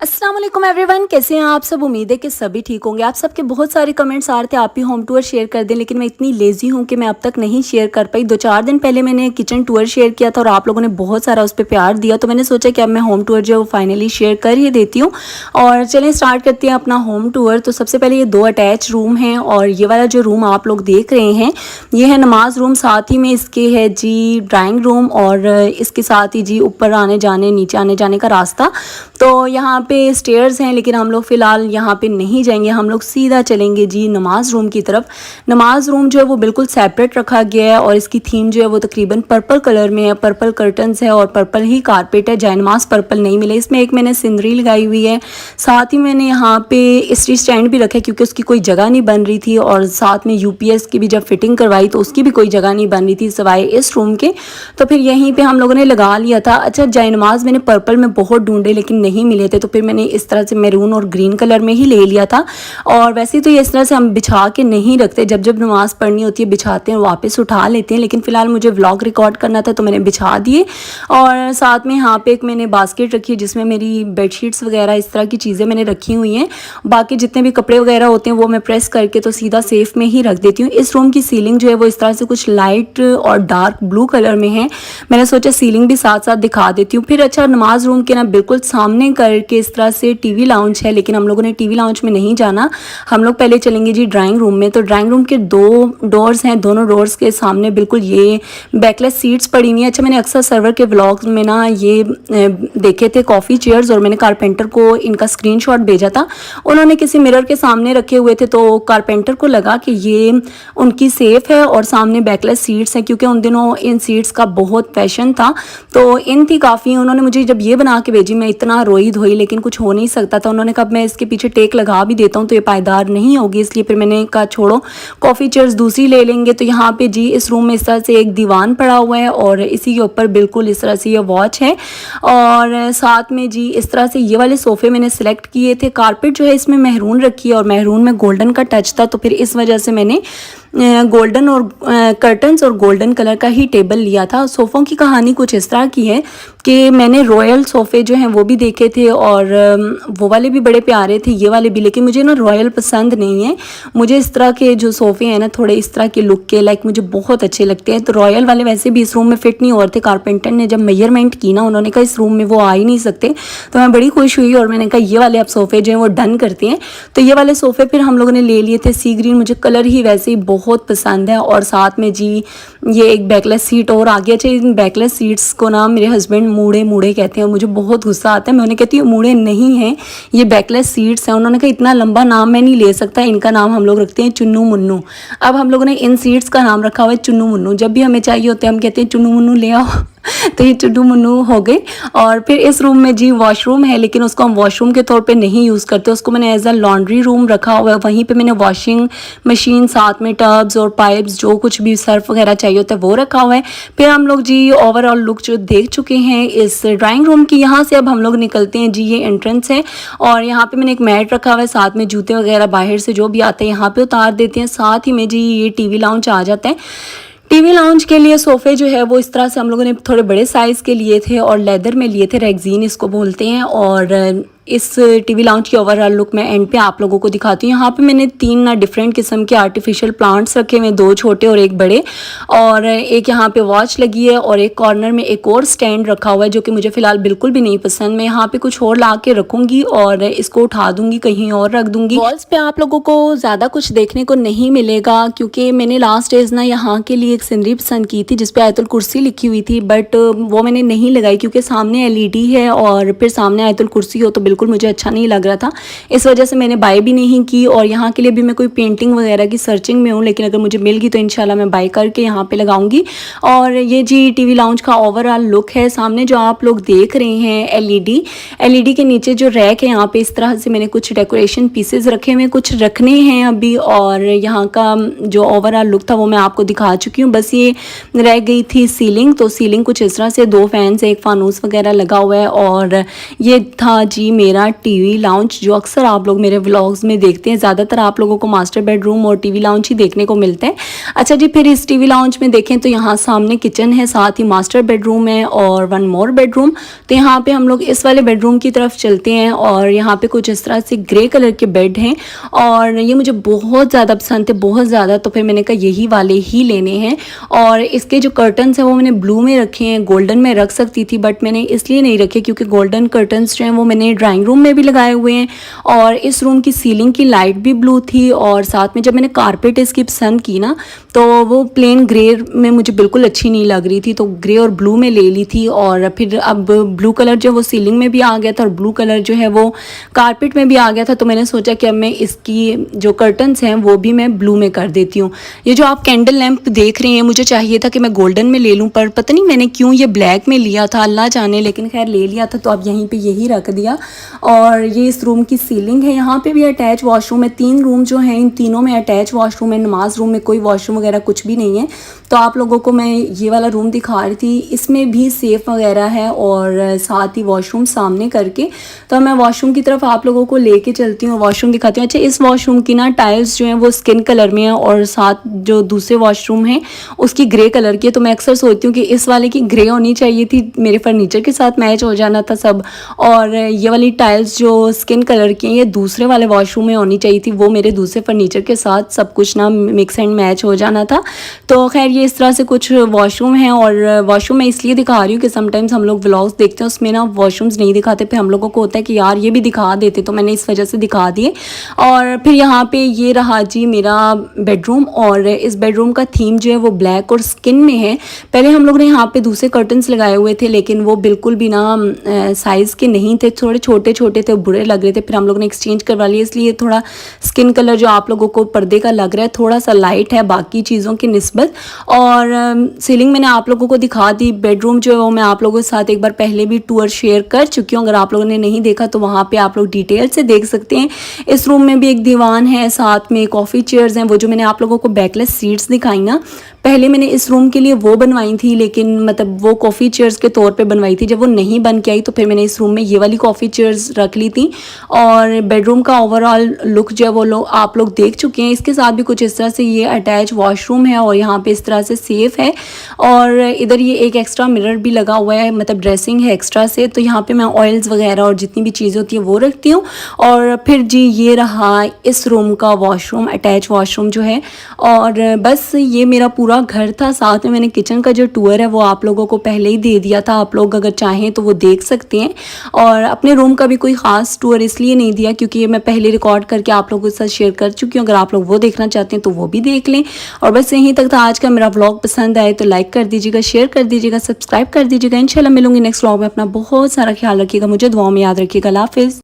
अस्सलाम वालेकुम एवरीवन, कैसे हैं आप सब। उम्मीद है कि सभी ठीक होंगे। आप सबके बहुत सारे कमेंट्स आ रहे थे आप भी होम टूर शेयर कर दें, लेकिन मैं इतनी लेज़ी हूँ कि मैं अब तक नहीं शेयर कर पाई। 2-4 दिन पहले मैंने किचन टूर शेयर किया था और आप लोगों ने बहुत सारा उस पर प्यार दिया, तो मैंने सोचा कि अब मैं होम टूर जो फाइनली शेयर कर ही देती हूँ। और चलें स्टार्ट करते हैं अपना होम टूर। तो सबसे पहले ये 2 अटैच रूम हैं और ये वाला जो रूम आप लोग देख रहे हैं ये है नमाज रूम। साथ ही में इसके है जी ड्राइंग रूम और इसके साथ ही जी ऊपर आने जाने नीचे आने जाने का रास्ता। तो यहाँ पे स्टेयर्स हैं, लेकिन हम लोग फ़िलहाल यहाँ पे नहीं जाएंगे, हम लोग सीधा चलेंगे जी नमाज रूम की तरफ। नमाज रूम जो है वो बिल्कुल सेपरेट रखा गया है और इसकी थीम जो है वो तकरीबन पर्पल कलर में है। पर्पल कर्टन्स है और पर्पल ही कारपेट है। जयनमाज पर्पल नहीं मिले। इसमें एक मैंने सिंदरी लगाई हुई है। साथ ही मैंने यहाँ पे स्ट्री स्टैंड भी रखा है क्योंकि उसकी कोई जगह नहीं बन रही थी, और साथ में यूपीएस की भी जब फिटिंग करवाई तो उसकी भी कोई जगह नहीं बन रही थी सिवाय इस रूम के। तो फिर यहीं पर हम लोगों ने लगा लिया था। अच्छा, जयनमाज मैंने पर्पल में बहुत ढूंढे लेकिन नहीं मिले थे, तो फिर मैंने इस तरह से मैरून और ग्रीन कलर में ही ले लिया था। और वैसे तो ये इस तरह से हम बिछा के नहीं रखते, जब जब नमाज़ पढ़नी होती है बिछाते हैं वापस उठा लेते हैं, लेकिन फ़िलहाल मुझे व्लॉग रिकॉर्ड करना था तो मैंने बिछा दिए। और साथ में यहाँ पे एक मैंने बास्केट रखी है जिसमें मेरी बेडशीट्स वगैरह इस तरह की चीज़ें मैंने रखी हुई हैं। बाकी जितने भी कपड़े वगैरह होते हैं वो मैं प्रेस करके तो सीधा सेफ़ में ही रख देती हूँ। इस रूम की सीलिंग जो है वो इस तरह से कुछ लाइट और डार्क ब्लू कलर में है। मैंने सोचा सीलिंग भी साथ साथ दिखा देती हूँ। फिर अच्छा, नमाज रूम के ना बिल्कुल सामने करके इस तरह से टीवी लाउंज है, लेकिन हम लोगों ने टीवी लाउंज में नहीं जाना। हम लोग पहले चलेंगे जी ड्राइंग रूम में। तो ड्राइंग रूम के 2 डोर्स हैं, दोनों डोर्स के सामने बिल्कुल ये बैकलेस सीट्स पड़ी हुई हैं। अच्छा, मैंने अक्सर सर्वर के व्लॉग्स में ना ये देखे थे कॉफ़ी चेयर्स, और मैंने कारपेंटर को इनका स्क्रीनशॉट भेजा था। उन्होंने किसी मिरर के सामने रखे हुए थे, तो कारपेंटर को लगा कि ये उनकी सेफ़ है और सामने बैकलेस सीट्स हैं, क्योंकि उन दिनों इन सीट्स का बहुत फैशन था। तो इन थी काफ़ी। उन्होंने मुझे जब ये बना के भेजी मैं इतना रोई धोई, लेकिन कुछ हो नहीं सकता था। उन्होंने कहा मैं इसके पीछे टेक लगा भी देता हूँ तो ये पायदार नहीं होगी, इसलिए फिर मैंने कहा छोड़ो, कॉफ़ी चेयर्स दूसरी ले लेंगे। तो यहाँ पे जी इस रूम में इस तरह से एक दीवान पड़ा हुआ है और इसी के ऊपर बिल्कुल इस तरह से ये वॉच है। और साथ में जी इस तरह से ये वाले सोफ़े मैंने सेलेक्ट किए थे। कारपेट जो है इसमें मैरून रखी है और मैरून में गोल्डन का टच था, तो फिर इस वजह से मैंने गोल्डन और कर्टन्स और गोल्डन कलर का ही टेबल लिया था। सोफ़ों की कहानी कुछ इस तरह की है कि मैंने रॉयल सोफ़े जो हैं वो भी देखे थे और वो वाले भी बड़े प्यारे थे, ये वाले भी, लेकिन मुझे ना रॉयल पसंद नहीं है। मुझे इस तरह के जो सोफ़े हैं ना थोड़े इस तरह के लुक के लाइक मुझे बहुत अच्छे लगते हैं। तो रॉयल वाले वैसे भी इस रूम में फ़िट नहीं हो रहे थे। कारपेंटर ने जब मेजरमेंट की ना उन्होंने कहा इस रूम में वो आ ही नहीं सकते, तो मैं बड़ी खुश हुई और मैंने कहा ये वाले आप सोफ़े जो हैं वो डन करते हैं। तो ये वाले सोफ़े फिर हम लोगों ने ले लिए थे। सी ग्रीन मुझे कलर ही वैसे ही बहुत पसंद है। और साथ में जी ये एक बैकलेस सीट और आ गया। चाहिए इन बैकलेस सीट्स को ना मेरे हस्बैंड मूड़े मूड़े कहते हैं और मुझे बहुत गुस्सा आता है। मैं उन्हें कहती हूँ मूड़े नहीं हैं, ये बैकलेस सीट्स हैं। उन्होंने कहा इतना लंबा नाम मैं नहीं ले सकता, इनका नाम हम लोग रखते हैं चुन्नू मुन्नू। अब हम लोगों ने इन सीट्स का नाम रखा हुआ है चुन्नू मुन्नू। जब भी हमें चाहिए होते हैं हम कहते हैं चुन्नू मुन्नू ले आओ तो ये चुन्नू मुन्नू हो गए। और फिर इस रूम में जी वॉशरूम है, लेकिन उसको हम वॉशरूम के तौर पे नहीं यूज़ करते, उसको मैंने एज अ लॉन्ड्री रूम रखा हुआ है। वहीं पे मैंने वॉशिंग मशीन, साथ में टब्स और पाइप्स, जो कुछ भी सर्फ वगैरह चाहिए होता है वो रखा हुआ है। फिर हम लोग जी ओवरऑल लुक जो देख चुके हैं इस ड्राइंग रूम की। यहाँ से अब हम लोग निकलते हैं जी, ये एंट्रेंस है और यहाँ पे मैंने एक मैट रखा हुआ है, साथ में जूते वगैरह बाहर से जो भी आते हैं यहाँ पे उतार देते हैं। साथ ही में जी ये टीवी लाउंज आ जाता है। टीवी लाउंज के लिए सोफ़े जो है वो इस तरह से हम लोगों ने थोड़े बड़े साइज़ के लिए थे और लेदर में लिए थे, रेक्जीन इसको बोलते हैं। और इस टीवी लाउंज की ओवरऑल लुक मैं एंड पे आप लोगों को दिखाती हूँ। यहाँ पे मैंने 3 डिफरेंट किस्म के आर्टिफिशियल प्लांट्स रखे हुए, 2 छोटे और 1 बड़े, और एक यहाँ पे वॉच लगी है और एक कॉर्नर में एक और स्टैंड रखा हुआ है जो कि मुझे फ़िलहाल बिल्कुल भी नहीं पसंद। मैं यहाँ पे कुछ और ला के रखूँगी और इसको उठा दूँगी, कहीं और रख दूँगी। वॉल्स पे आप लोगों को ज़्यादा कुछ देखने को नहीं मिलेगा क्योंकि मैंने लास्ट डेज ना यहाँ के लिए एक सिनरी पसंद की थी जिसपे आयतुल कुर्सी लिखी हुई थी, बट वो मैंने नहीं लगाई क्योंकि सामने LED है और फिर सामने आयतुल कुर्सी हो तो बिल्कुल मुझे अच्छा नहीं लग रहा था। इस वजह से मैंने बाय भी नहीं की और यहाँ के लिए भी मैं कोई पेंटिंग वगैरह की सर्चिंग में हूँ, लेकिन अगर मुझे मिल गई तो इंशाल्लाह मैं बाय करके यहाँ पे लगाऊंगी। और ये जी टीवी लाउंज का ओवरऑल लुक है। सामने जो आप लोग देख रहे हैं LED के नीचे जो रैक है यहाँ पे इस तरह से मैंने कुछ डेकोरेशन पीसेज रखे हुए, कुछ रखने हैं अभी। और यहाँ का जो ओवरऑल लुक था वो मैं आपको दिखा चुकी हूँ, बस ये रह गई थी सीलिंग। तो सीलिंग कुछ इस तरह से 2 फैंस, एक फानूस वगैरह लगा हुआ है। और ये था जी मेरा टीवी लाउंज, जो अक्सर आप लोग मेरे व्लॉग्स में देखते हैं। ज़्यादातर आप लोगों को मास्टर बेडरूम और टीवी लाउंज ही देखने को मिलते हैं। अच्छा जी, फिर इस टीवी लाउंज में देखें तो यहाँ सामने किचन है, साथ ही मास्टर बेडरूम है और वन मोर बेडरूम। तो यहाँ पे हम लोग इस वाले बेडरूम की तरफ चलते हैं और यहाँ पे कुछ इस तरह से ग्रे कलर के बेड हैं और ये मुझे बहुत ज़्यादा पसंद थे, बहुत ज़्यादा। तो फिर मैंने कहा यही वाले ही लेने हैं। और इसके जो कर्टन्स हैं वो मैंने ब्लू में रखे हैं, गोल्डन में रख सकती थी बट मैंने इसलिए नहीं रखे क्योंकि गोल्डन कर्टन्स जो हैं वो मैंने ड्राइंग रूम में भी लगाए हुए हैं और इस रूम की सीलिंग की लाइट भी ब्लू थी। और साथ में जब मैंने कारपेट इसकी पसंद की ना तो वो प्लेन ग्रे में मुझे बिल्कुल अच्छी नहीं लग रही थी, तो ग्रे और ब्लू में ले ली थी। और फिर अब ब्लू कलर जो वो सीलिंग में भी आ गया था और ब्लू कलर जो है वो कारपेट में भी आ गया था। तो मैंने सोचा कि अब मैं इसकी जो कर्टन्स हैं वो भी मैं ब्लू में कर देती हूँ। ये जो आप कैंडल लैंप देख रहे हैं, मुझे चाहिए था कि मैं गोल्डन में ले लूँ पर पता नहीं मैंने क्यों ये ब्लैक में लिया था, अल्लाह जाने, लेकिन खैर ले लिया था तो अब यहीं पे यही रख दिया। और ये इस रूम की सीलिंग है। यहाँ पे भी अटैच वॉशरूम है। 3 रूम जो हैं इन तीनों में अटैच वॉशरूम है। नमाज रूम में कोई वॉशरूम वगैरह कुछ भी नहीं है। तो आप लोगों को मैं ये वाला रूम दिखा रही थी, इसमें भी सेफ वगैरह है और साथ ही वॉशरूम सामने करके। तो मैं वॉशरूम की तरफ आप लोगों को लेके चलती हूँ, वॉशरूम दिखाती हूँ। अच्छा, इस वॉशरूम की ना टाइल्स जो हैं वो स्किन कलर में है और साथ जो दूसरे वॉशरूम है उसकी ग्रे कलर की है। तो मैं अक्सर सोचती हूँ कि इस वाले की ग्रे होनी चाहिए थी, मेरे फर्नीचर के साथ मैच हो जाना था सब। और ये वाली टाइल्स जो स्किन कलर की हैं ये दूसरे वाले वॉशरूम में होनी चाहिए थी, वो मेरे दूसरे फर्नीचर के साथ सब कुछ ना मिक्स एंड मैच हो जाना था। तो खैर ये इस तरह से कुछ वॉशरूम है। और वॉशरूम मैं इसलिए दिखा रही हूँ कि समटाइम्स हम लोग व्लॉग्स देखते हैं उसमें ना वॉशरूम्स नहीं दिखाते, फिर हम लोगों को होता है कि यार ये भी दिखा देते, तो मैंने इस वजह से दिखा दिए। और फिर यहाँ पे ये रहा जी मेरा बेडरूम और इस बेडरूम का थीम जो है वो ब्लैक और स्किन में है। पहले हम लोग ने यहाँ पे दूसरे कर्टन्स लगाए हुए थे लेकिन वो बिल्कुल भी ना साइज़ के नहीं थे, थोड़े छोटे छोटे थे, बुरे लग रहे थे। फिर हम लोग ने एक्सचेंज करवा लिया, इसलिए थोड़ा स्किन कलर जो आप लोगों को पर्दे का लग रहा है थोड़ा सा लाइट है बाकी चीज़ों की निस्बत। और सीलिंग मैंने आप लोगों को दिखा दी। बेडरूम जो है वो मैं आप लोगों के साथ एक बार पहले भी टूर शेयर कर चुकी हूँ, अगर आप लोगों ने नहीं देखा तो वहाँ पे आप लोग डिटेल से देख सकते हैं। इस रूम में भी एक दीवान है, साथ में कॉफ़ी चेयर्स हैं, वो जो मैंने आप लोगों को बैकलेस सीट्स दिखाई ना, पहले मैंने इस रूम के लिए वो बनवाई थी लेकिन मतलब वो कॉफ़ी चेयर्स के तौर पे बनवाई थी। जब वो नहीं बन के आई तो फिर मैंने इस रूम में ये वाली कॉफ़ी चेयर्स रख ली थी। और बेडरूम का ओवरऑल लुक जो है वो आप लोग देख चुके हैं। इसके साथ भी कुछ इस तरह से ये अटैच वॉशरूम है और यहाँ पे इस तरह से सेफ है। और इधर ये एक एक्स्ट्रा मिरर भी लगा हुआ है, मतलब ड्रेसिंग है एक्स्ट्रा से। तो यहाँ पे मैं ऑयल्स वगैरह और जितनी भी चीज़ें होती हैं वो रखती हूँ। और फिर जी ये रहा इस रूम का वॉशरूम, अटैच वॉशरूम जो है। और बस ये मेरा पूरा घर था। साथ में मैंने किचन का जो टूर है वो आप लोगों को पहले ही दे दिया था, आप लोग अगर चाहें तो वो देख सकते हैं। और अपने रूम का भी कोई ख़ास टूर इसलिए नहीं दिया क्योंकि ये मैं पहले रिकॉर्ड करके आप लोगों के साथ शेयर कर चुकी हूँ। अगर आप लोग वो देखना चाहते हैं तो वो भी देख लें। और बस यहीं तक था आज का मेरा व्लॉग। पसंद आए तो लाइक कर दीजिएगा, शेयर कर दीजिएगा, सब्सक्राइब कर दीजिएगा। इंशाल्लाह मिलूंगी नेक्स्ट व्लॉग में। अपना बहुत सारा ख्याल रखिएगा, मुझे दुआओं में याद रखिएगा। अल्लाह हाफिज़।